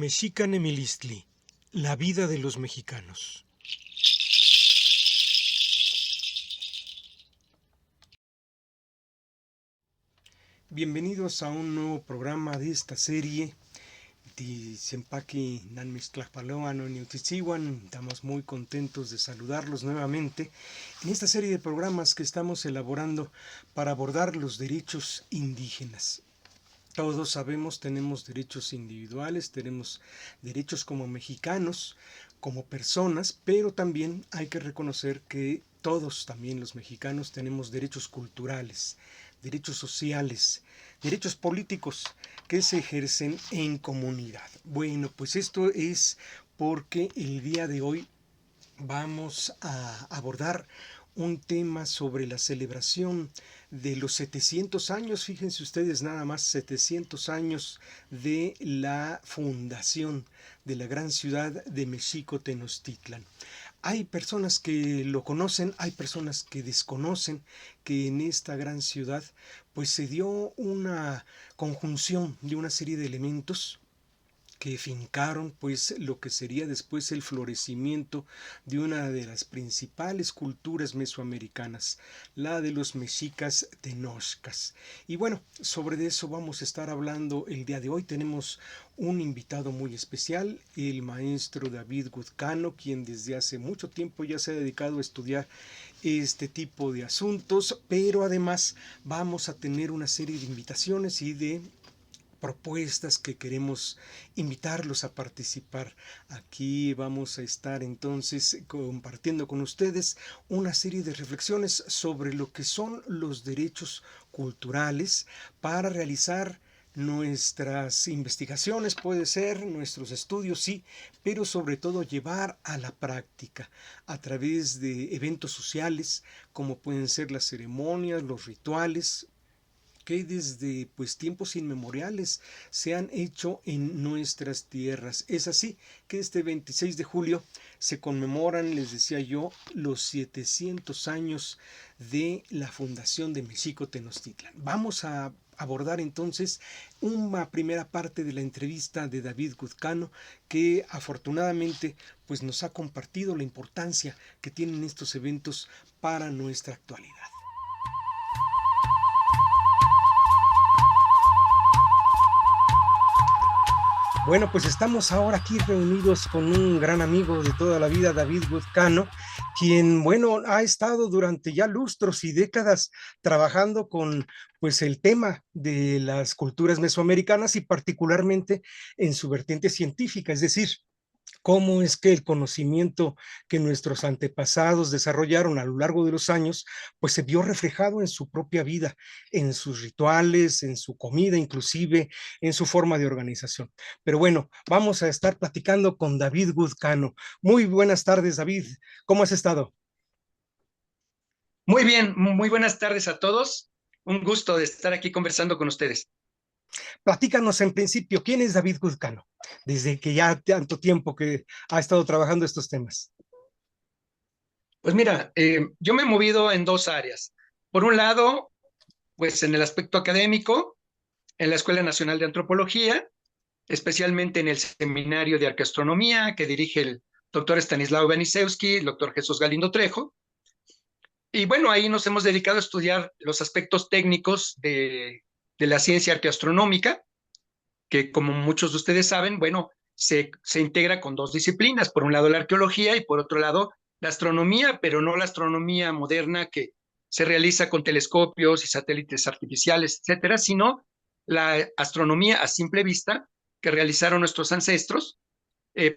Mexica Nemilistli, la vida de los mexicanos. Bienvenidos a un nuevo programa de esta serie. Tizempaqui Nanmixtlajpaloan o Niutitzihuan. Estamos muy contentos de saludarlos nuevamente en esta serie de programas que estamos elaborando para abordar los derechos indígenas. Todos sabemos, tenemos derechos individuales, tenemos derechos como mexicanos, como personas, pero también hay que reconocer que todos, también los mexicanos, tenemos derechos culturales, derechos sociales, derechos políticos que se ejercen en comunidad. Bueno, pues esto es porque el día de hoy vamos a abordar un tema sobre la celebración de los 700 años, fíjense ustedes nada más, 700 años de la fundación de la gran ciudad de Mexico Tenochtitlan. Hay personas que lo conocen, hay personas que desconocen que en esta gran ciudad pues se dio una conjunción de una serie de elementos que fincaron pues lo que sería después el florecimiento de una de las principales culturas mesoamericanas, la de los mexicas tenochcas. Y bueno, sobre eso vamos a estar hablando el día de hoy. Tenemos un invitado muy especial, el maestro David Guzcano, quien desde hace mucho tiempo ya se ha dedicado a estudiar este tipo de asuntos, pero además vamos a tener una serie de invitaciones y de propuestas que queremos invitarlos a participar. Aquí vamos a estar entonces compartiendo con ustedes una serie de reflexiones sobre lo que son los derechos culturales para realizar nuestras investigaciones, puede ser, nuestros estudios, sí, pero sobre todo llevar a la práctica a través de eventos sociales como pueden ser las ceremonias, los rituales, que desde pues tiempos inmemoriales se han hecho en nuestras tierras. Es así que este 26 de julio se conmemoran, les decía yo, los 700 años de la fundación de Mexico Tenochtitlan. Vamos a abordar entonces una primera parte de la entrevista de David Guzcano, que afortunadamente pues nos ha compartido la importancia que tienen estos eventos para nuestra actualidad. Bueno, pues estamos ahora aquí reunidos con un gran amigo de toda la vida, David Guzcano, quien, bueno, ha estado durante ya lustros y décadas trabajando con, pues, el tema de las culturas mesoamericanas y particularmente en su vertiente científica, es decir, cómo es que el conocimiento que nuestros antepasados desarrollaron a lo largo de los años, pues se vio reflejado en su propia vida, en sus rituales, en su comida, inclusive en su forma de organización. Pero bueno, vamos a estar platicando con David Guzcano. Muy buenas tardes, David. ¿Cómo has estado? Muy bien, muy buenas tardes a todos. Un gusto de estar aquí conversando con ustedes. Platícanos en principio, ¿quién es David Guzcano? Desde que ya tanto tiempo que ha estado trabajando estos temas. Pues mira, yo me he movido en dos áreas. Por un lado, pues en el aspecto académico, en la Escuela Nacional de Antropología, especialmente en el Seminario de Arqueastronomía que dirige el doctor Stanislao Benisewski, el doctor Jesús Galindo Trejo. Y bueno, ahí nos hemos dedicado a estudiar los aspectos técnicos de la ciencia arqueastronómica, que como muchos de ustedes saben, bueno, se integra con dos disciplinas, por un lado la arqueología y por otro lado la astronomía, pero no la astronomía moderna que se realiza con telescopios y satélites artificiales, etcétera, sino la astronomía a simple vista que realizaron nuestros ancestros,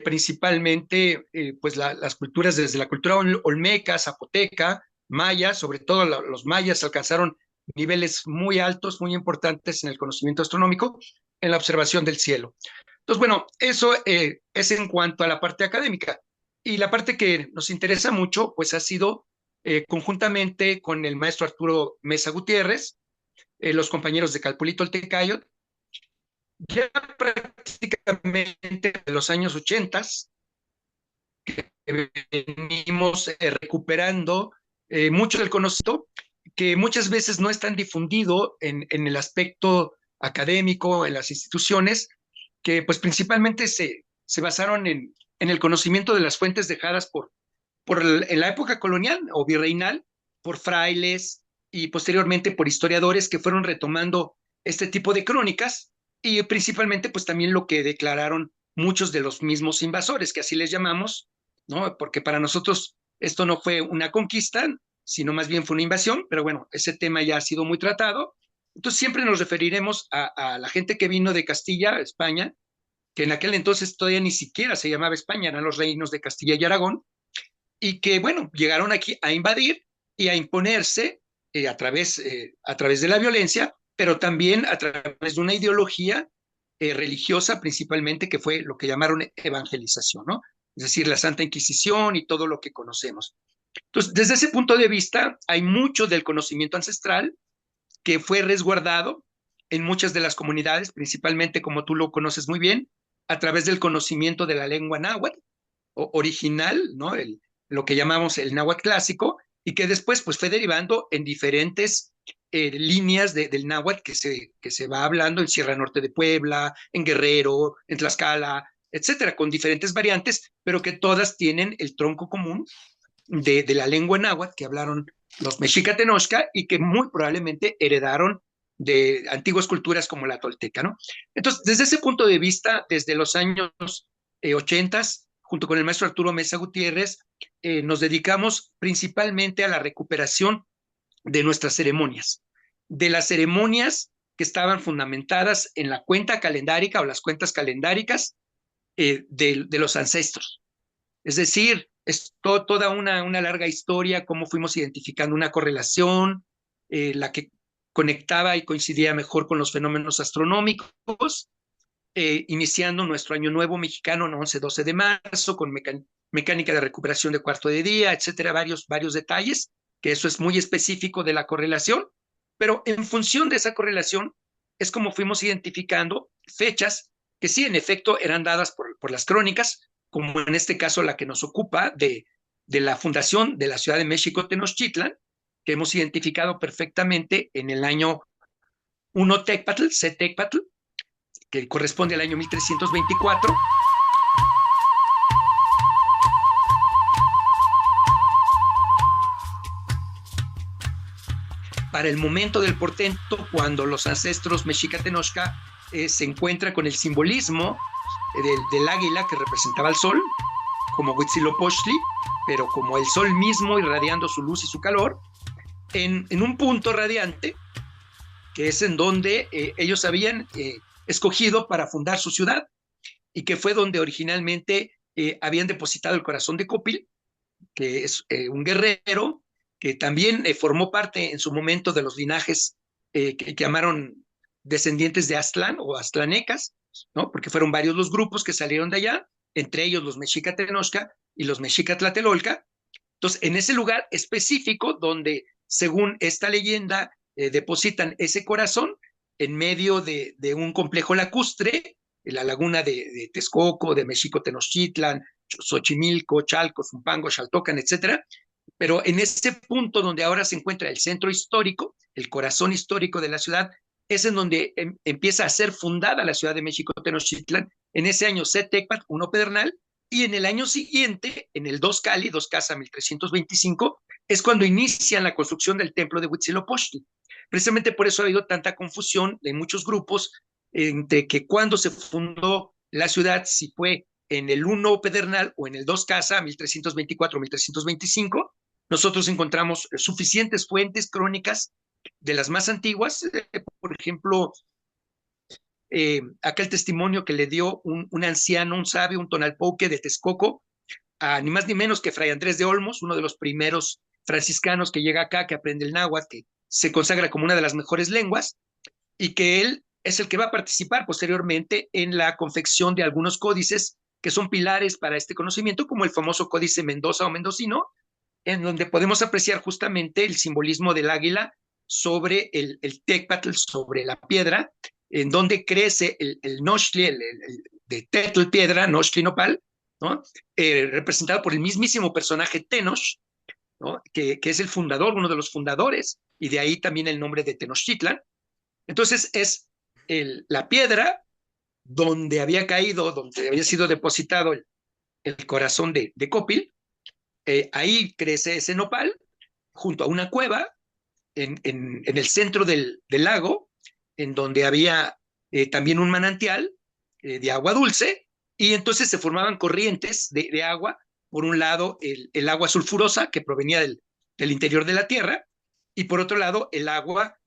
principalmente pues las culturas desde la cultura olmeca, zapoteca, maya, sobre todo los mayas alcanzaron niveles muy altos, muy importantes en el conocimiento astronómico, en la observación del cielo. Entonces, bueno, eso es en cuanto a la parte académica. Y la parte que nos interesa mucho, pues ha sido conjuntamente con el maestro Arturo Mesa Gutiérrez, los compañeros de Calpulito Tecayo, ya prácticamente de los años 80, venimos recuperando mucho del conocimiento que muchas veces no es tan difundido en el aspecto académico, en las instituciones, que pues principalmente se basaron en el conocimiento de las fuentes dejadas en la época colonial o virreinal, por frailes y posteriormente por historiadores que fueron retomando este tipo de crónicas y principalmente pues también lo que declararon muchos de los mismos invasores, que así les llamamos, ¿no? Porque para nosotros esto no fue una conquista, sino más bien fue una invasión, pero bueno, ese tema ya ha sido muy tratado. Entonces siempre nos referiremos a la gente que vino de Castilla, España, que en aquel entonces todavía ni siquiera se llamaba España, eran los reinos de Castilla y Aragón, y que, bueno, llegaron aquí a invadir y a imponerse a través de la violencia, pero también a través de una ideología religiosa principalmente, que fue lo que llamaron evangelización, ¿no? Es decir, la Santa Inquisición y todo lo que conocemos. Entonces, desde ese punto de vista, hay mucho del conocimiento ancestral que fue resguardado en muchas de las comunidades, principalmente, como tú lo conoces muy bien, a través del conocimiento de la lengua náhuatl original, ¿no? Lo que llamamos el náhuatl clásico, y que después pues, fue derivando en diferentes líneas del náhuatl que se va hablando en Sierra Norte de Puebla, en Guerrero, en Tlaxcala, etcétera, con diferentes variantes, pero que todas tienen el tronco común de la lengua náhuatl que hablaron los mexica tenochca y que muy probablemente heredaron de antiguas culturas como la tolteca, ¿no? Entonces, desde ese punto de vista, desde los años 80, junto con el maestro Arturo Mesa Gutiérrez, nos dedicamos principalmente a la recuperación de nuestras ceremonias, de las ceremonias que estaban fundamentadas en la cuenta calendárica o las cuentas calendáricas de los ancestros. Es decir, es toda una larga historia, cómo fuimos identificando una correlación, la que conectaba y coincidía mejor con los fenómenos astronómicos, iniciando nuestro año nuevo mexicano, ¿no? 11-12 de marzo, con mecánica de recuperación de cuarto de día, etcétera, varios detalles, que eso es muy específico de la correlación, pero en función de esa correlación es como fuimos identificando fechas que sí, en efecto, eran dadas por las crónicas, como en este caso la que nos ocupa de la fundación de la ciudad de México Tenochtitlan, que hemos identificado perfectamente en el año 1 Tecpatl, C Tecpatl, que corresponde al año 1324. Para el momento del portento, cuando los ancestros mexica tenochca se encuentran con el simbolismo del águila que representaba al sol, como Huitzilopochtli, pero como el sol mismo irradiando su luz y su calor, en un punto radiante, que es en donde ellos habían escogido para fundar su ciudad, y que fue donde originalmente habían depositado el corazón de Copil, que es un guerrero que también formó parte en su momento de los linajes que llamaron descendientes de Aztlán o aztlanecas, ¿no? Porque fueron varios los grupos que salieron de allá, entre ellos los mexica tenochca y los mexica tlatelolca. Entonces, en ese lugar específico donde, según esta leyenda, depositan ese corazón en medio de un complejo lacustre, en la laguna de Texcoco, de Mexico Tenochtitlan, Xochimilco, Chalco, Zumpango, Xaltocan, etcétera. Pero en ese punto donde ahora se encuentra el centro histórico, el corazón histórico de la ciudad, es en donde empieza a ser fundada la ciudad de México Tenochtitlan, en ese año Tecpat, 1 Pedernal, y en el año siguiente, en el 2 Cali, 2 Casa 1325, es cuando inician la construcción del templo de Huitzilopochtli. Precisamente por eso ha habido tanta confusión de muchos grupos entre que cuando se fundó la ciudad, si fue en el 1 Pedernal o en el 2 Casa, 1324-1325, nosotros encontramos suficientes fuentes crónicas de las más antiguas, por ejemplo, aquel testimonio que le dio un anciano, un sabio, un tonalpouque de Texcoco, a ni más ni menos que Fray Andrés de Olmos, uno de los primeros franciscanos que llega acá, que aprende el náhuatl, que se consagra como una de las mejores lenguas, y que él es el que va a participar posteriormente en la confección de algunos códices que son pilares para este conocimiento, como el famoso Códice Mendoza o Mendocino, en donde podemos apreciar justamente el simbolismo del águila sobre el tecpatl, sobre la piedra, en donde crece el nochtli, de tetl piedra, nochtli nopal, ¿no? Representado por el mismísimo personaje Tenoch, ¿no? Que es el fundador, uno de los fundadores, y de ahí también el nombre de Tenochtitlan. Entonces es la piedra donde había caído, donde había sido depositado el corazón de Copil. Ahí crece ese nopal junto a una cueva en el centro del lago, en donde había también un manantial de agua dulce, y entonces se formaban corrientes de agua. Por un lado, el agua sulfurosa que provenía del interior de la tierra, y por otro lado, el agua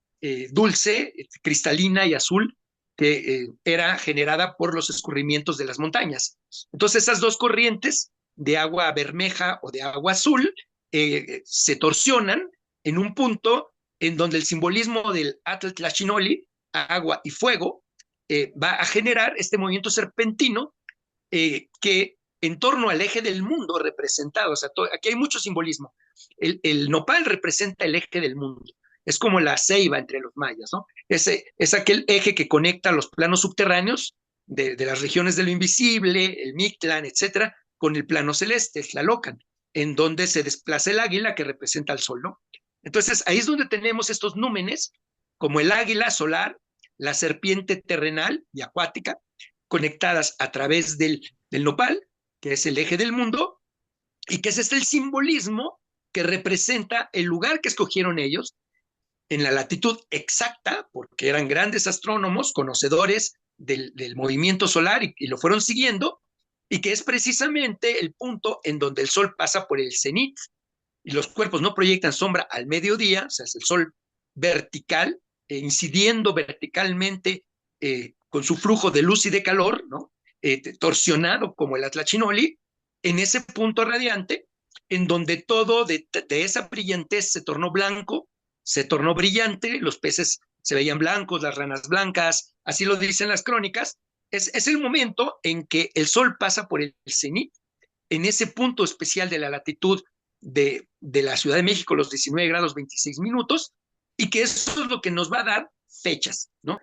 dulce, cristalina y azul, que era generada por los escurrimientos de las montañas. Entonces, esas dos corrientes de agua bermeja o de agua azul se torsionan en un punto en donde el simbolismo del Atl Tlachinoli, agua y fuego, va a generar este movimiento serpentino que en torno al eje del mundo representado, o sea, aquí hay mucho simbolismo. El nopal representa el eje del mundo, es como la ceiba entre los mayas, ¿no? Es aquel eje que conecta los planos subterráneos de las regiones de lo invisible, el Mictlán, etcétera, con el plano celeste, es la Tlalocan, en donde se desplaza el águila que representa al sol, ¿no? Entonces, ahí es donde tenemos estos númenes, como el águila solar, la serpiente terrenal y acuática, conectadas a través del nopal, que es el eje del mundo, y que es el simbolismo que representa el lugar que escogieron ellos en la latitud exacta, porque eran grandes astrónomos, conocedores del movimiento solar y lo fueron siguiendo, y que es precisamente el punto en donde el sol pasa por el cenit y los cuerpos no proyectan sombra al mediodía, o sea, es el sol vertical, incidiendo verticalmente con su flujo de luz y de calor, ¿no? Torsionado como el Atlachinoli, en ese punto radiante, en donde todo de esa brillantez se tornó blanco, se tornó brillante, los peces se veían blancos, las ranas blancas, así lo dicen las crónicas. Es el momento en que el sol pasa por el cenit, en ese punto especial de la latitud de la Ciudad de México, los 19 grados 26 minutos, y que eso es lo que nos va a dar fechas, ¿no?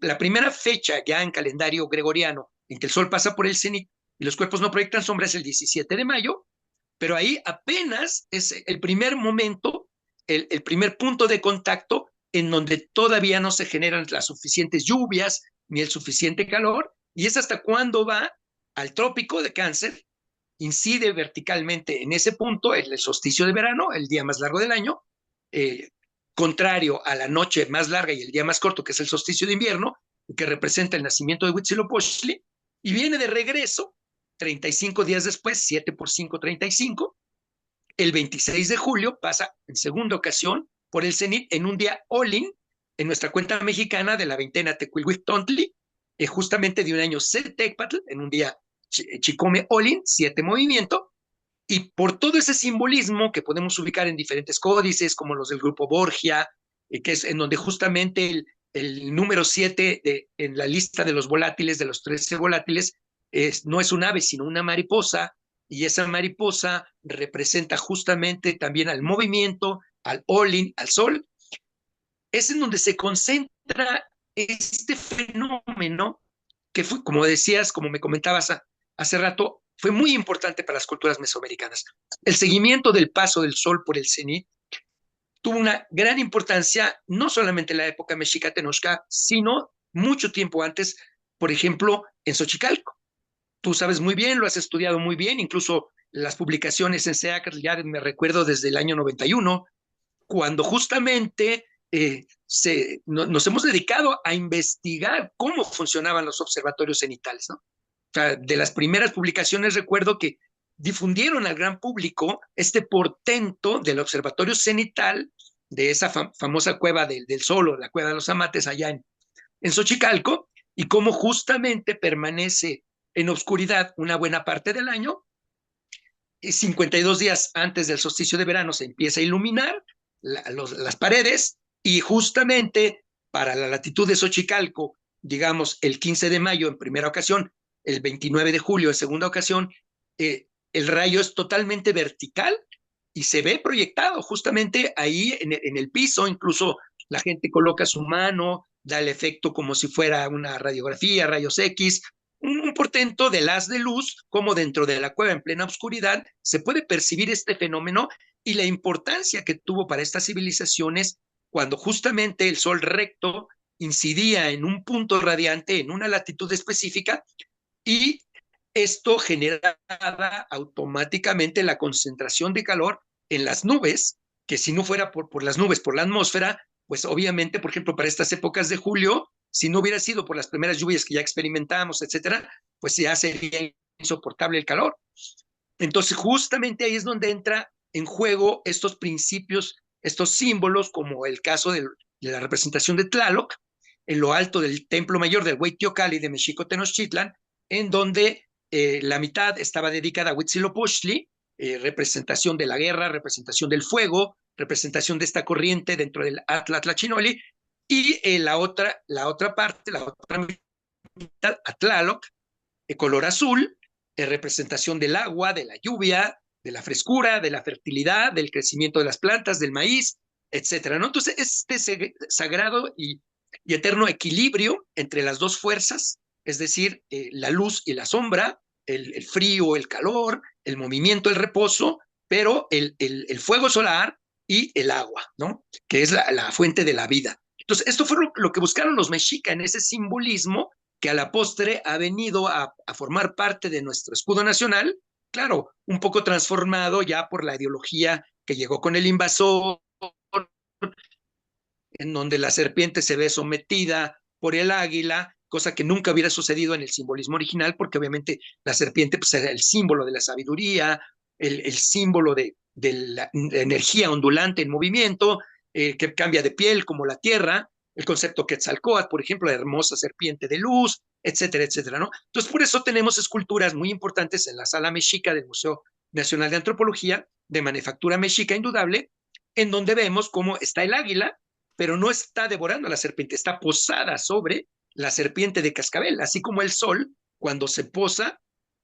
La primera fecha ya en calendario gregoriano en que el sol pasa por el cenit y los cuerpos no proyectan sombra es el 17 de mayo, pero ahí apenas es el primer momento, el primer punto de contacto en donde todavía no se generan las suficientes lluvias ni el suficiente calor, y es hasta cuando va al trópico de Cáncer, incide verticalmente en ese punto, el solsticio de verano, el día más largo del año, eh, contrario a la noche más larga y el día más corto, que es el solsticio de invierno, que representa el nacimiento de Huitzilopochtli, y viene de regreso 35 días después, 7 por 5, 35. El 26 de julio pasa en segunda ocasión por el cenit en un día Olin, en nuestra cuenta mexicana de la veintena Tecuilhuichtli, justamente de un año Setecpatl, en un día Chicome Olin, 7 movimientos, y por todo ese simbolismo que podemos ubicar en diferentes códices, como los del grupo Borgia, que es en donde justamente el número 7 en la lista de los volátiles, de los 13 volátiles, no es un ave, sino una mariposa, y esa mariposa representa justamente también al movimiento, al Olin, al sol. Es en donde se concentra este fenómeno que fue, como decías, como me comentabas hace rato, fue muy importante para las culturas mesoamericanas. El seguimiento del paso del sol por el cenit tuvo una gran importancia, no solamente en la época mexica Tenochca, sino mucho tiempo antes, por ejemplo, en Xochicalco. Tú sabes muy bien, lo has estudiado muy bien, incluso las publicaciones en SEACR, ya me recuerdo desde el año 91, cuando justamente nos hemos dedicado a investigar cómo funcionaban los observatorios cenitales, ¿no? O sea, de las primeras publicaciones recuerdo que difundieron al gran público este portento del observatorio cenital de esa famosa cueva del Sol, o la cueva de los Amates allá en Xochicalco, y cómo justamente permanece en oscuridad una buena parte del año, y 52 días antes del solsticio de verano se empieza a iluminar las paredes, y justamente para la latitud de Xochicalco, digamos el 15 de mayo en primera ocasión, el 29 de julio en segunda ocasión, el rayo es totalmente vertical y se ve proyectado justamente ahí en el piso, incluso la gente coloca su mano, da el efecto como si fuera una radiografía, rayos X, un portento del haz de luz, como dentro de la cueva en plena oscuridad se puede percibir este fenómeno y la importancia que tuvo para estas civilizaciones cuando justamente el sol recto incidía en un punto radiante, en una latitud específica, y esto generaba automáticamente la concentración de calor en las nubes, que si no fuera por las nubes, por la atmósfera, pues obviamente, por ejemplo, para estas épocas de julio, si no hubiera sido por las primeras lluvias que ya experimentamos, etcétera, pues ya sería insoportable el calor. Entonces, justamente ahí es donde entra en juego estos principios, estos símbolos, como el caso de la representación de Tlaloc, en lo alto del templo mayor del Hueyteocalli de Mexico Tenochtitlan, en donde la mitad estaba dedicada a Huitzilopochtli, representación de la guerra, representación del fuego, representación de esta corriente dentro del Atla Tlachinoli, y la otra parte, la otra mitad, a Tlaloc, de color azul, representación del agua, de la lluvia, de la frescura, de la fertilidad, del crecimiento de las plantas, del maíz, etcétera, ¿no? Entonces, este sagrado y eterno equilibrio entre las dos fuerzas, es decir, la luz y la sombra, el frío, el calor, el movimiento, el reposo, pero el fuego solar y el agua, ¿no? Que es la fuente de la vida. Entonces, esto fue lo que buscaron los mexicas en ese simbolismo que a la postre ha venido a formar parte de nuestro escudo nacional, claro, un poco transformado ya por la ideología que llegó con el invasor, en donde la serpiente se ve sometida por el águila, cosa que nunca hubiera sucedido en el simbolismo original, porque obviamente la serpiente pues, era el símbolo de la sabiduría, el símbolo de la energía ondulante en movimiento, que cambia de piel como la tierra, el concepto Quetzalcóatl, por ejemplo, la hermosa serpiente de luz, etcétera, etcétera, ¿no? Entonces, por eso tenemos esculturas muy importantes en la Sala Mexica del Museo Nacional de Antropología, de manufactura mexica indudable, en donde vemos cómo está el águila, pero no está devorando a la serpiente, está posada sobre la serpiente de cascabel, así como el sol cuando se posa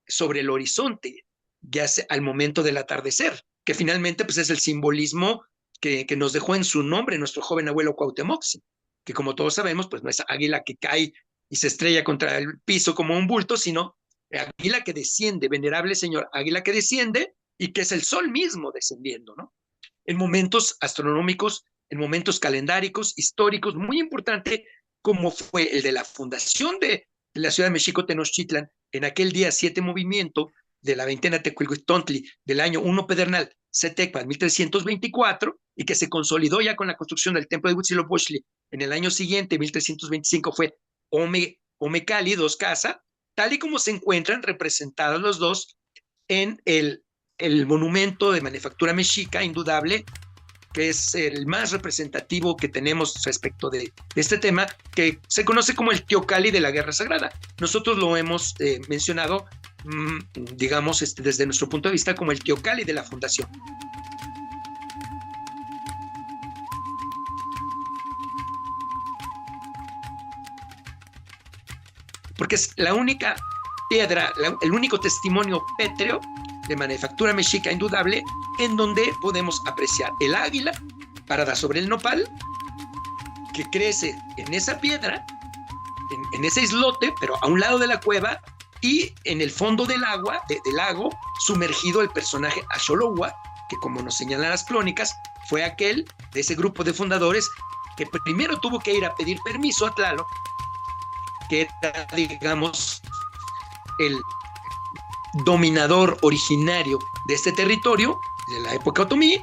sobre el horizonte, ya sea al momento del atardecer, que finalmente pues, es el simbolismo que nos dejó en su nombre nuestro joven abuelo Cuauhtémoc, que como todos sabemos, pues no es águila que cae y se estrella contra el piso como un bulto, sino águila que desciende, venerable señor, águila que desciende y que es el sol mismo descendiendo, ¿no? En momentos astronómicos, en momentos calendáricos, históricos, muy importante, como fue el de la fundación de la ciudad de México Tenochtitlan, en aquel día 7 movimiento de la veintena Tecuihuitontli del año 1 Pedernal, Setecpa, 1324, y que se consolidó ya con la construcción del templo de Huitzilopochtli en el año siguiente, 1325, fue Omecali, dos casas, tal y como se encuentran representados los dos en el monumento de manufactura mexica, indudable, que es el más representativo que tenemos respecto de este tema, que se conoce como el Teocalli de la Guerra Sagrada. Nosotros lo hemos mencionado, digamos, desde nuestro punto de vista, como el Teocalli de la Fundación. Porque es la única piedra, el único testimonio pétreo de manufactura mexica indudable, en donde podemos apreciar el águila parada sobre el nopal, que crece en esa piedra, en ese islote, pero a un lado de la cueva, y en el fondo del agua, del lago, sumergido el personaje Axolowa, que como nos señalan las crónicas, fue aquel de ese grupo de fundadores que primero tuvo que ir a pedir permiso a Tlaloc, que era, digamos, el dominador originario de este territorio, de la época otomí,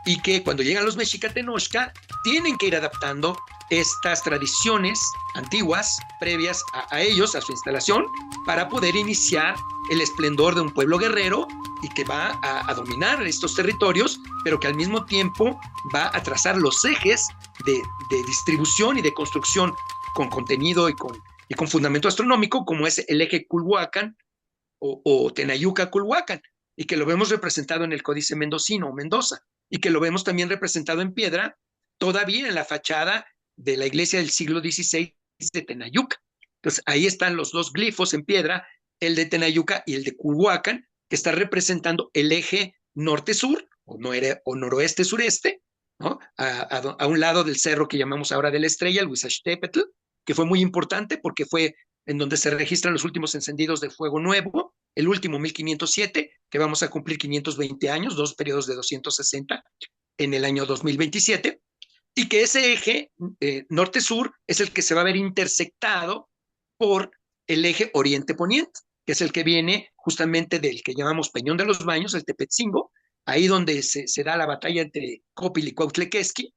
y que cuando llegan los Mexica-Tenochca tienen que ir adaptando estas tradiciones antiguas, previas a ellos, a su instalación, para poder iniciar el esplendor de un pueblo guerrero y que va a dominar estos territorios, pero que al mismo tiempo va a trazar los ejes de distribución y de construcción con contenido y con fundamento astronómico, como es el eje Culhuacán o Tenayuca-Culhuacán, y que lo vemos representado en el Códice Mendocino o Mendoza, y que lo vemos también representado en piedra, todavía en la fachada de la iglesia del siglo XVI de Tenayuca. Entonces, ahí están los dos glifos en piedra, el de Tenayuca y el de Culhuacán, que está representando el eje norte-sur, o noroeste-sureste, ¿no? A un lado del cerro que llamamos ahora de la Estrella, el Huizachtépetl, que fue muy importante porque fue en donde se registran los últimos encendidos de fuego nuevo, el último 1507, que vamos a cumplir 520 años, dos periodos de 260 en el año 2027, y que ese eje norte-sur es el que se va a ver intersectado por el eje oriente-poniente, que es el que viene justamente del que llamamos Peñón de los Baños, el Tepetzingo, ahí donde se da la batalla entre Copil y Cuautlequesqui,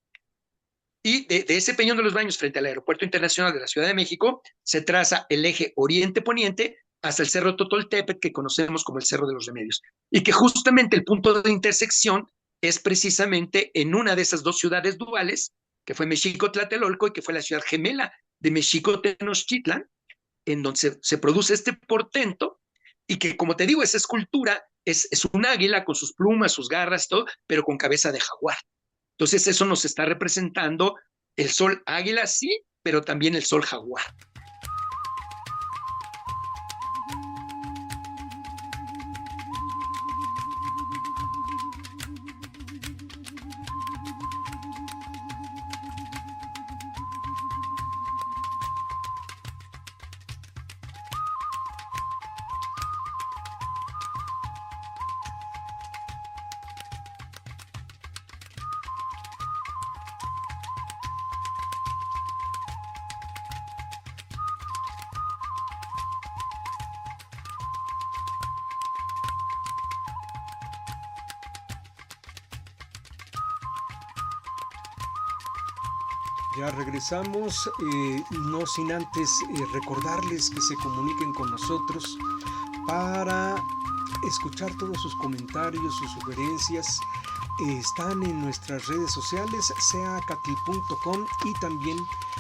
y de ese Peñón de los Baños frente al Aeropuerto Internacional de la Ciudad de México se traza el eje oriente-poniente hasta el Cerro Totoltepetl, que conocemos como el Cerro de los Remedios, y que justamente el punto de intersección es precisamente en una de esas dos ciudades duales, que fue Mexico-Tlatelolco y que fue la ciudad gemela de Mexico-Tenochtitlan, en donde se produce este portento, y que, como te digo, esa escultura es un águila con sus plumas, sus garras, todo, pero con cabeza de jaguar. Entonces eso nos está representando el sol águila, sí, pero también el sol jaguar. Ya regresamos, no sin antes recordarles que se comuniquen con nosotros para escuchar todos sus comentarios, sus sugerencias. Están en nuestras redes sociales, seacatl.com, y también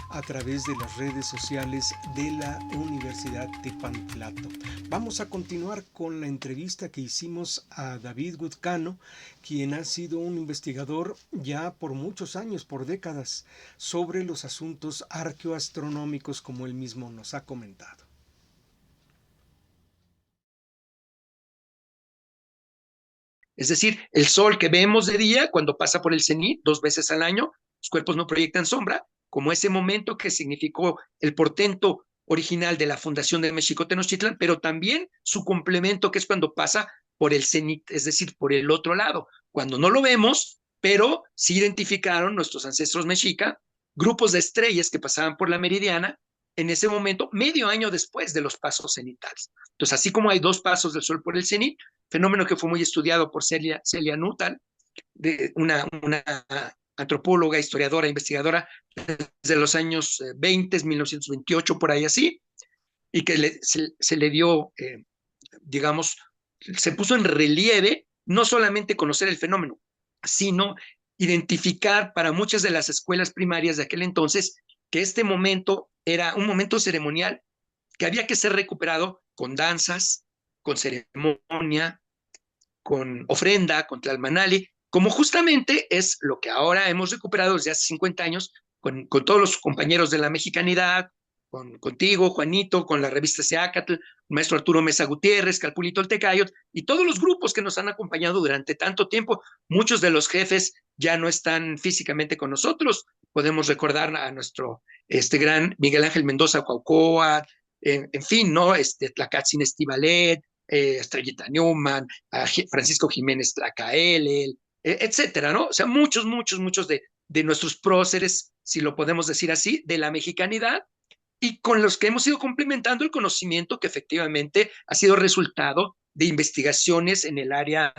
a través de las redes sociales de la Universidad Tepantlato. Vamos a continuar con la entrevista que hicimos a David Guzcano, quien ha sido un investigador ya por muchos años, por décadas, sobre los asuntos arqueoastronómicos, como él mismo nos ha comentado. Es decir, el sol que vemos de día cuando pasa por el cenit 2 veces al año, los cuerpos no proyectan sombra, como ese momento que significó el portento original de la fundación de México Tenochtitlan, pero también su complemento, que es cuando pasa por el cenit, es decir, por el otro lado, cuando no lo vemos, pero sí identificaron nuestros ancestros mexica grupos de estrellas que pasaban por la meridiana en ese momento, medio año después de los pasos cenitales. Entonces, así como hay dos pasos del sol por el cenit, fenómeno que fue muy estudiado por Celia Nuttall, una antropóloga, historiadora, investigadora desde los años 20, 1928, por ahí así, y que se le dio, digamos, se puso en relieve no solamente conocer el fenómeno, sino identificar para muchas de las escuelas primarias de aquel entonces que este momento era un momento ceremonial que había que ser recuperado con danzas, con ceremonia, con ofrenda, con Tlalmanali, como justamente es lo que ahora hemos recuperado desde hace 50 años con todos los compañeros de la mexicanidad, contigo, Juanito, con la revista Seacatl, el maestro Arturo Mesa Gutiérrez, Calpulito el Tecayot, y todos los grupos que nos han acompañado durante tanto tiempo. Muchos de los jefes ya no están físicamente con nosotros. Podemos recordar a nuestro gran Miguel Ángel Mendoza Cuaucoa, en fin, ¿no? Tlacatzin Estivalet, Estrellita Newman, a Francisco Jiménez Tlacaelel, etcétera, ¿no? O sea, muchos de nuestros próceres, si lo podemos decir así, de la mexicanidad, y con los que hemos ido complementando el conocimiento que efectivamente ha sido resultado de investigaciones en el área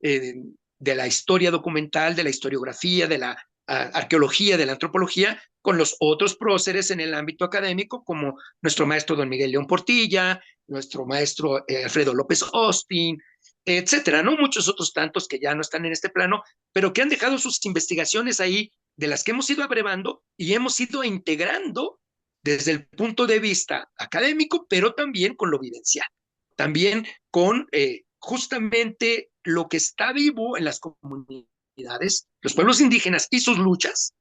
eh, de la historia documental, de la historiografía, de la arqueología, de la antropología, con los otros próceres en el ámbito académico, como nuestro maestro don Miguel León Portilla, nuestro maestro Alfredo López Austin, etcétera, ¿no? Muchos otros tantos que ya no están en este plano, pero que han dejado sus investigaciones ahí, de las que hemos ido abrevando y hemos ido integrando desde el punto de vista académico, pero también con lo vivencial, también con justamente lo que está vivo en las comunidades, los pueblos indígenas y sus luchas,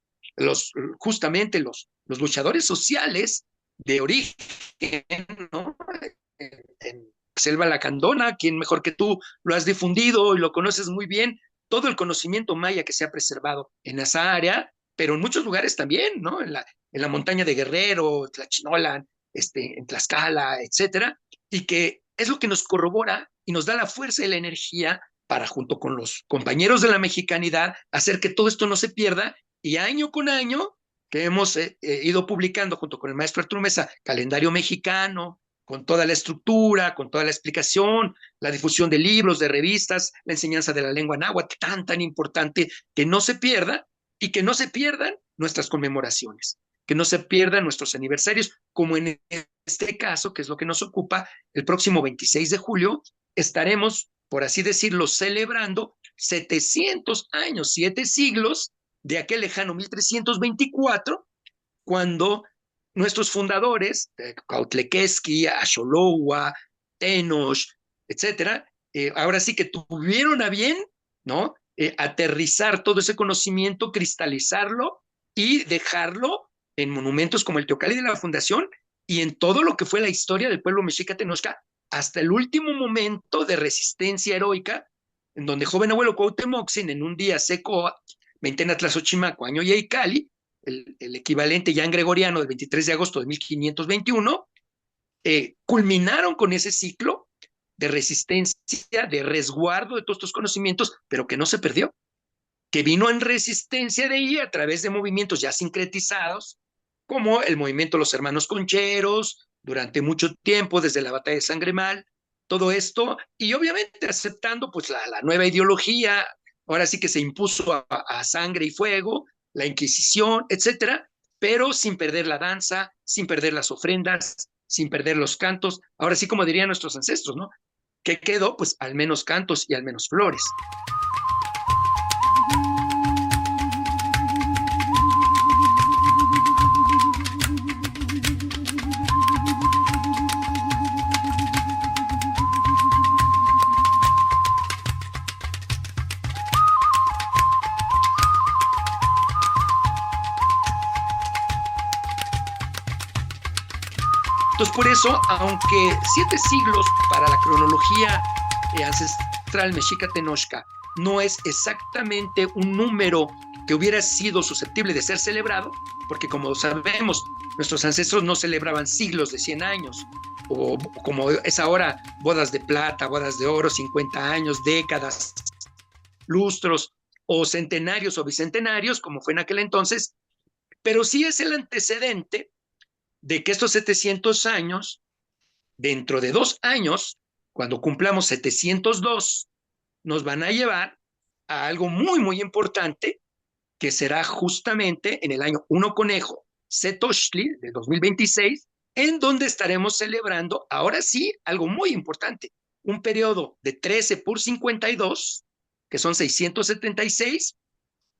justamente los luchadores sociales de origen, ¿no? En Selva Lacandona, quien mejor que tú lo has difundido y lo conoces muy bien, todo el conocimiento maya que se ha preservado en esa área, pero en muchos lugares también, ¿no? En la montaña de Guerrero, Tlachinolan, en Tlaxcala, etcétera, y que es lo que nos corrobora y nos da la fuerza y la energía para, junto con los compañeros de la mexicanidad, hacer que todo esto no se pierda y año con año que hemos ido publicando junto con el maestro Arturo Mesa, calendario mexicano, con toda la estructura, con toda la explicación, la difusión de libros, de revistas, la enseñanza de la lengua náhuatl, tan importante, que no se pierda y que no se pierdan nuestras conmemoraciones, que no se pierdan nuestros aniversarios, como en este caso, que es lo que nos ocupa, el próximo 26 de julio estaremos, por así decirlo, celebrando 700 años, 7 siglos de aquel lejano 1324, cuando nuestros fundadores, Cuautlequesqui, Axolowa, Tenoch, etcétera, ahora sí que tuvieron a bien, ¿no? Aterrizar todo ese conocimiento, cristalizarlo y dejarlo en monumentos como el Teocalli de la Fundación y en todo lo que fue la historia del pueblo mexica Tenochca, hasta el último momento de resistencia heroica, en donde joven abuelo Cuauhtémoc, en un día seco, Veintena Tlazochimaco, año Yeicali, el equivalente ya en gregoriano del 23 de agosto de 1521, culminaron con ese ciclo de resistencia, de resguardo de todos estos conocimientos, pero que no se perdió, que vino en resistencia de ahí a través de movimientos ya sincretizados, como el movimiento Los Hermanos Concheros, durante mucho tiempo, desde la Batalla de Sangremal, todo esto, y obviamente aceptando pues la nueva ideología, ahora sí que se impuso a sangre y fuego, la Inquisición, etcétera, pero sin perder la danza, sin perder las ofrendas, sin perder los cantos, ahora sí como dirían nuestros ancestros, ¿no? ¿Qué quedó? Pues al menos cantos y al menos flores. Entonces, por eso, aunque 7 siglos para la cronología ancestral mexica Tenochca no es exactamente un número que hubiera sido susceptible de ser celebrado, porque como sabemos, nuestros ancestros no celebraban siglos de 100 años, o como es ahora, bodas de plata, bodas de oro, 50 años, décadas, lustros, o centenarios o bicentenarios, como fue en aquel entonces, pero sí es el antecedente de que estos 700 años, dentro de 2 años, cuando cumplamos 702, nos van a llevar a algo muy importante, que será justamente en el año 1 Conejo, Setochtli, de 2026, en donde estaremos celebrando, ahora sí, algo muy importante, un periodo de 13 por 52, que son 676,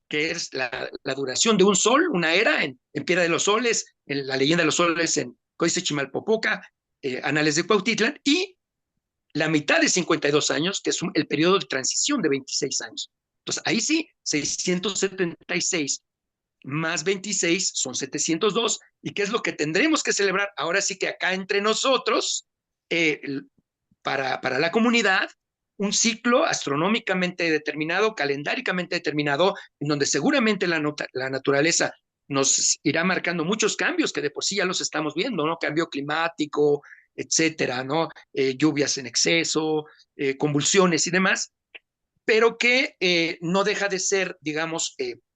que es la duración de un sol, una era en Piedra de los Soles, en la leyenda de los soles en Códice Chimalpopoca, Anales de Cuautitlán, y la mitad de 52 años, que es el periodo de transición de 26 años. Entonces, ahí sí, 676 más 26 son 702, y ¿qué es lo que tendremos que celebrar? Ahora sí que acá entre nosotros, para la comunidad, un ciclo astronómicamente determinado, calendáricamente determinado, en donde seguramente la naturaleza nos irá marcando muchos cambios que de por sí ya los estamos viendo, ¿no? Cambio climático, etcétera, ¿no? Lluvias en exceso, convulsiones y demás, pero que no deja de ser, digamos,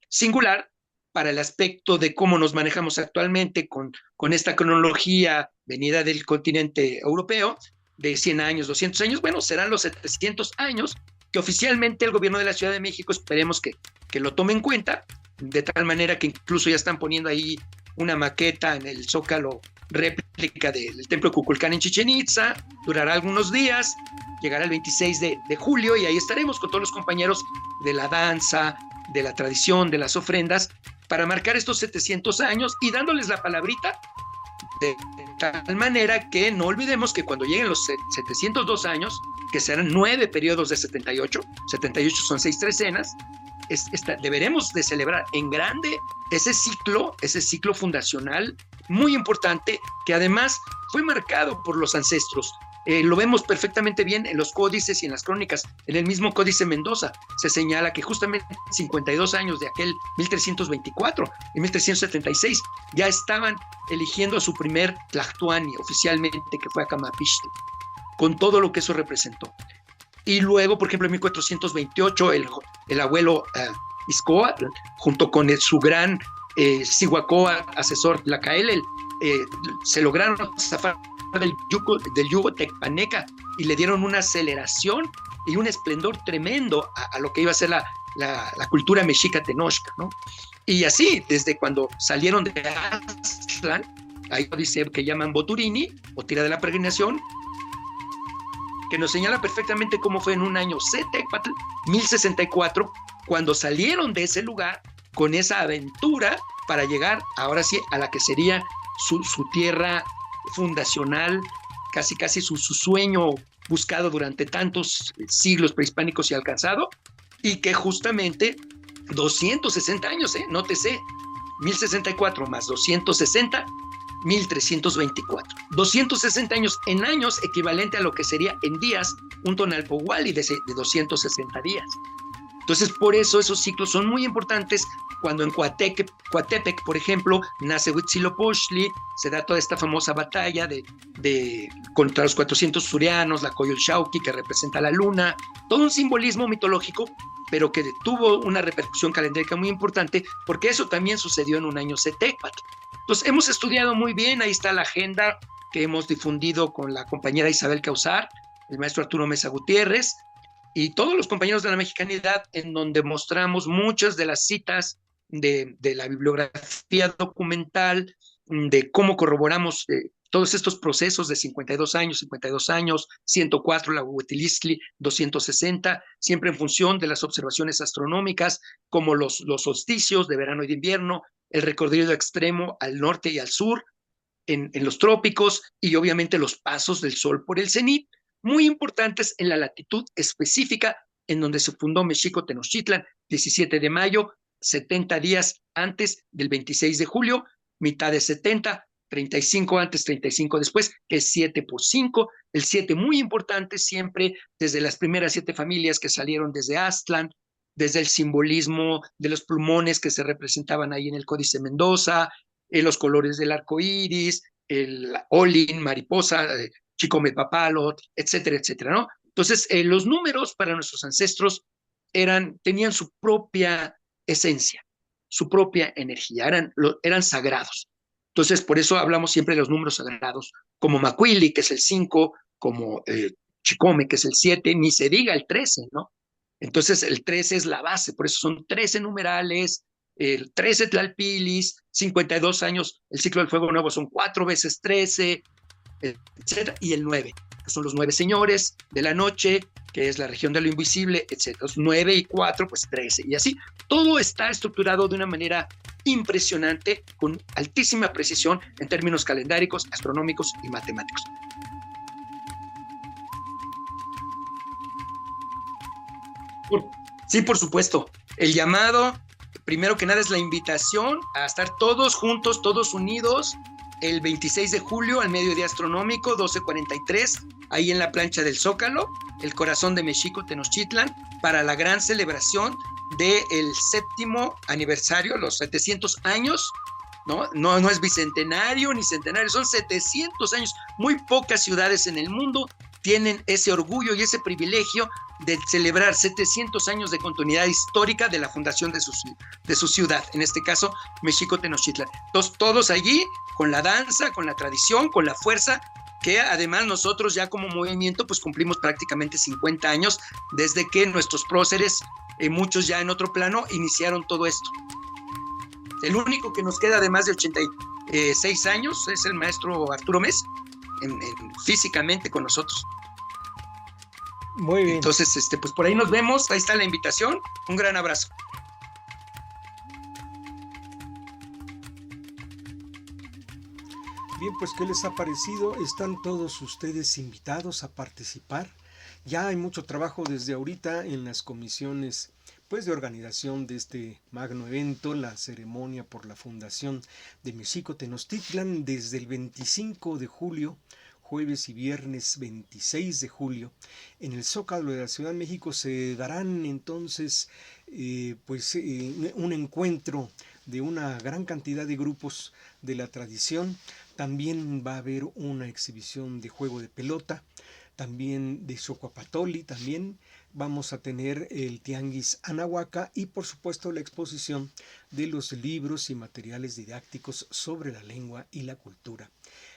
singular para el aspecto de cómo nos manejamos actualmente con esta cronología venida del continente europeo, de 100 años, 200 años, bueno, serán los 700 años, que oficialmente el gobierno de la Ciudad de México esperemos que lo tome en cuenta, de tal manera que incluso ya están poniendo ahí una maqueta en el Zócalo, réplica del templo Kukulcán en Chichén Itzá, durará algunos días, llegará el 26 de julio y ahí estaremos con todos los compañeros de la danza, de la tradición, de las ofrendas, para marcar estos 700 años y dándoles la palabrita de tal manera que no olvidemos que cuando lleguen los 702 años, que serán 9 periodos de 78 son 6 trecenas, deberemos de celebrar en grande ese ciclo fundacional muy importante, que además fue marcado por los ancestros. Lo vemos perfectamente bien en los códices y en las crónicas. En el mismo Códice Mendoza se señala que justamente 52 años de aquel 1324 y 1376 ya estaban eligiendo a su primer Tlactuani oficialmente, que fue Acamapixtli, con todo lo que eso representó. Y luego, por ejemplo, en 1428, el abuelo Izcóatl, junto con su gran Cihuacóatl, asesor Tlacaelel, se lograron zafar del yugo tecpaneca y le dieron una aceleración y un esplendor tremendo a lo que iba a ser la cultura mexica tenochca, ¿no? Y así, desde cuando salieron de Aztlán, ahí dice que llaman Boturini, o tira de la peregrinación, que nos señala perfectamente cómo fue en un año Cetecpatl, 1064, cuando salieron de ese lugar con esa aventura para llegar, ahora sí, a la que sería su tierra fundacional, casi su sueño buscado durante tantos siglos prehispánicos y alcanzado, y que justamente 260 años, nótese, 1064 más 260, 1324. 260 años en años, equivalente a lo que sería en días un Tonalpohualli de 260 días. Entonces, por eso esos ciclos son muy importantes. Cuando en Coatepec, por ejemplo, nace Huitzilopochtli, se da toda esta famosa batalla contra los 400 surianos, la Coyolxauhqui, que representa la luna, todo un simbolismo mitológico, pero que tuvo una repercusión calendárica muy importante, porque eso también sucedió en un año Cetecpatl. Entonces, hemos estudiado muy bien, ahí está la agenda que hemos difundido con la compañera Isabel Causar, el maestro Arturo Mesa Gutiérrez, y todos los compañeros de la mexicanidad, en donde mostramos muchas de las citas de la bibliografía documental, de cómo corroboramos todos estos procesos de 52 años, 104, la Huitzilopochtli, 260, siempre en función de las observaciones astronómicas, como los solsticios de verano y de invierno, el recorrido extremo al norte y al sur, en los trópicos, y obviamente los pasos del sol por el cenit, muy importantes en la latitud específica en donde se fundó Mexico Tenochtitlan, 17 de mayo, 70 días antes del 26 de julio, mitad de 70, 35 antes, 35 después, que es 7 por 5, el 7 muy importante siempre desde las primeras 7 familias que salieron desde Aztlán, desde el simbolismo de los plumones que se representaban ahí en el Códice Mendoza, los colores del arco iris, el olin, mariposa, chicomepapalot, etcétera, etcétera, ¿no? Entonces, los números para nuestros ancestros tenían su propia esencia, su propia energía, eran sagrados. Entonces, por eso hablamos siempre de los números sagrados, como Macuili, que es el 5, como Chicome, que es el 7, ni se diga el 13, ¿no? Entonces, el 13 es la base, por eso son 13 numerales, el 13 Tlalpilis, 52 años, el ciclo del fuego nuevo son 4 veces 13, etcétera, y el 9, que son los 9 señores de la noche, que es la región de lo invisible, etcétera. 9 y 4, pues 13, y así. Todo está estructurado de una manera impresionante, con altísima precisión en términos calendáricos, astronómicos y matemáticos. Sí, por supuesto. El llamado, primero que nada, es la invitación a estar todos juntos, todos unidos, el 26 de julio al mediodía astronómico, 12:43, ahí en la plancha del Zócalo, el corazón de Mexico Tenochtitlan, para la gran celebración del 7º aniversario, los 700 años, ¿no? No es bicentenario ni centenario, son 700 años. Muy pocas ciudades en el mundo tienen ese orgullo y ese privilegio de celebrar 700 años de continuidad histórica de la fundación de su ciudad, en este caso, Mexico Tenochtitlan. Entonces, todos allí, con la danza, con la tradición, con la fuerza, que además nosotros ya como movimiento, pues cumplimos prácticamente 50 años desde que nuestros próceres, muchos ya en otro plano, iniciaron todo esto. El único que nos queda de más de 86 años es el maestro Arturo Mes, físicamente con nosotros. Muy bien. Entonces, pues por ahí nos vemos, ahí está la invitación, un gran abrazo. Bien, pues ¿qué les ha parecido? Están todos ustedes invitados a participar. Ya hay mucho trabajo desde ahorita en las comisiones pues de organización de este magno evento, la ceremonia por la fundación de Mexico Tenochtitlan, desde el 25 de julio, jueves y viernes 26 de julio, en el Zócalo de la Ciudad de México se darán entonces un encuentro de una gran cantidad de grupos de la tradición. También va a haber una exhibición de juego de pelota, también de Xocuapatoli, también vamos a tener el Tianguis Anahuaca y por supuesto la exposición de los libros y materiales didácticos sobre la lengua y la cultura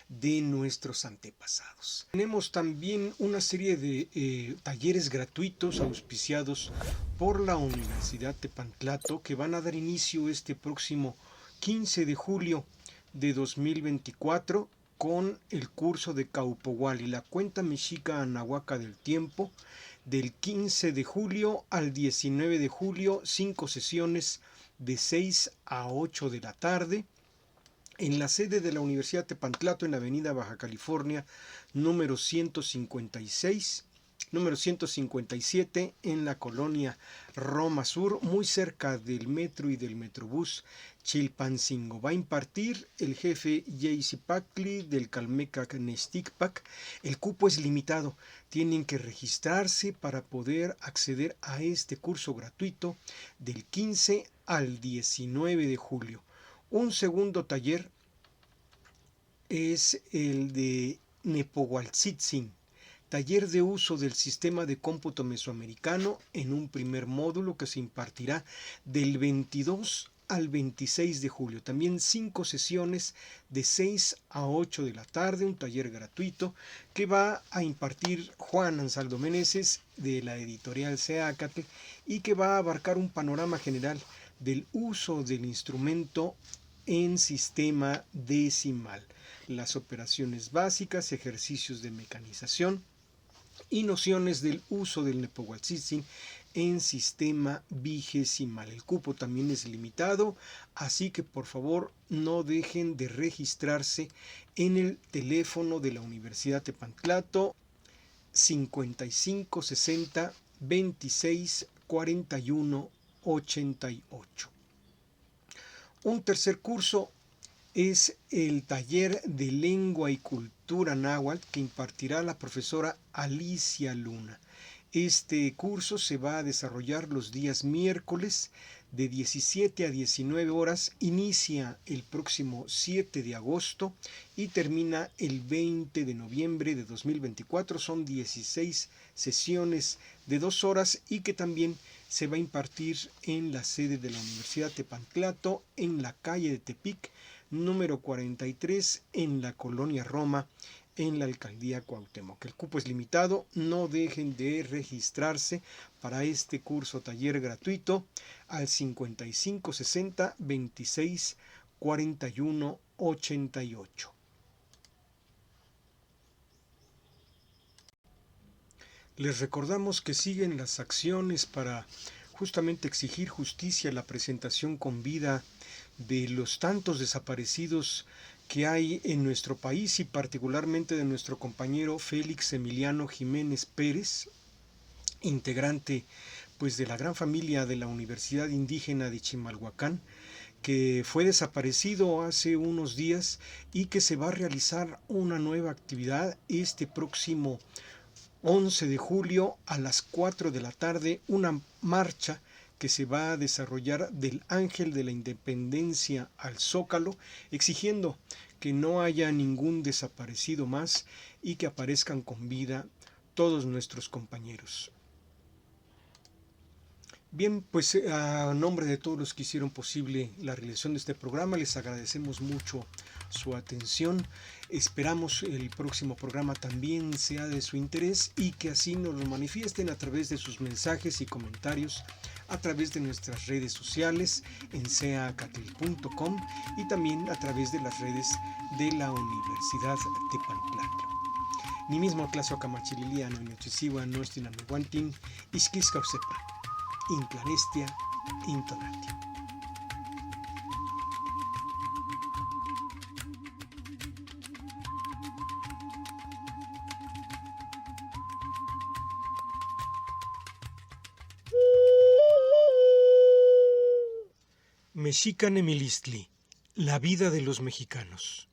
de nuestros antepasados. Tenemos también una serie de talleres gratuitos auspiciados por la Universidad Tepantlato que van a dar inicio este próximo 15 de julio de 2024 con el curso de Caupohuali, la cuenta mexica anahuaca del tiempo, del 15 de julio al 19 de julio, 5 sesiones de 6 a 8 de la tarde, en la sede de la Universidad Tepantlato en la Avenida Baja California, número 156, número 157, en la colonia Roma Sur, muy cerca del metro y del metrobús Chilpancingo. Va a impartir el jefe Jayce Pacli del Calmecac Nesticpac. El cupo es limitado. Tienen que registrarse para poder acceder a este curso gratuito del 15 al 19 de julio. Un segundo taller es el de Nepohualtzitzin, taller de uso del sistema de cómputo mesoamericano, en un primer módulo que se impartirá del 22 al 26 de julio. También 5 sesiones de 6 a 8 de la tarde, un taller gratuito que va a impartir Juan Ansaldo Meneses de la editorial Seácatl y que va a abarcar un panorama general del uso del instrumento en sistema decimal, las operaciones básicas, ejercicios de mecanización y nociones del uso del Nepohualtzitzin en sistema vigesimal. El cupo también es limitado, así que por favor no dejen de registrarse en el teléfono de la Universidad Tepantlato 55 60 26 41 88. Un tercer curso es el taller de lengua y cultura náhuatl que impartirá la profesora Alicia Luna. Este curso se va a desarrollar los días miércoles de 17 a 19 horas, inicia el próximo 7 de agosto y termina el 20 de noviembre de 2024. Son 16 sesiones de 2 horas y que también se va a impartir en la sede de la Universidad Tepantlato, en la calle de Tepic, número 43, en la colonia Roma, en la alcaldía Cuauhtémoc. El cupo es limitado, no dejen de registrarse para este curso taller gratuito al 55 60 26 41 88. Les recordamos que siguen las acciones para justamente exigir justicia, la presentación con vida de los tantos desaparecidos que hay en nuestro país y particularmente de nuestro compañero Félix Emiliano Jiménez Pérez, integrante pues de la gran familia de la Universidad Indígena de Chimalhuacán, que fue desaparecido hace unos días y que se va a realizar una nueva actividad este próximo 11 de julio a las 4 de la tarde, una marcha que se va a desarrollar del Ángel de la Independencia al Zócalo, exigiendo que no haya ningún desaparecido más y que aparezcan con vida todos nuestros compañeros. Bien, pues a nombre de todos los que hicieron posible la realización de este programa, les agradecemos mucho su atención. Esperamos el próximo programa también sea de su interés y que así nos lo manifiesten a través de sus mensajes y comentarios, a través de nuestras redes sociales en seacatl.com y también a través de las redes de la Universidad Tepantlato. Ni mismo clase Camachililiano, Nochisiwa, Nostinameguantin, Isquiscausepa, Inclanestia, Intonatio. Mexican Emilistli, la vida de los mexicanos.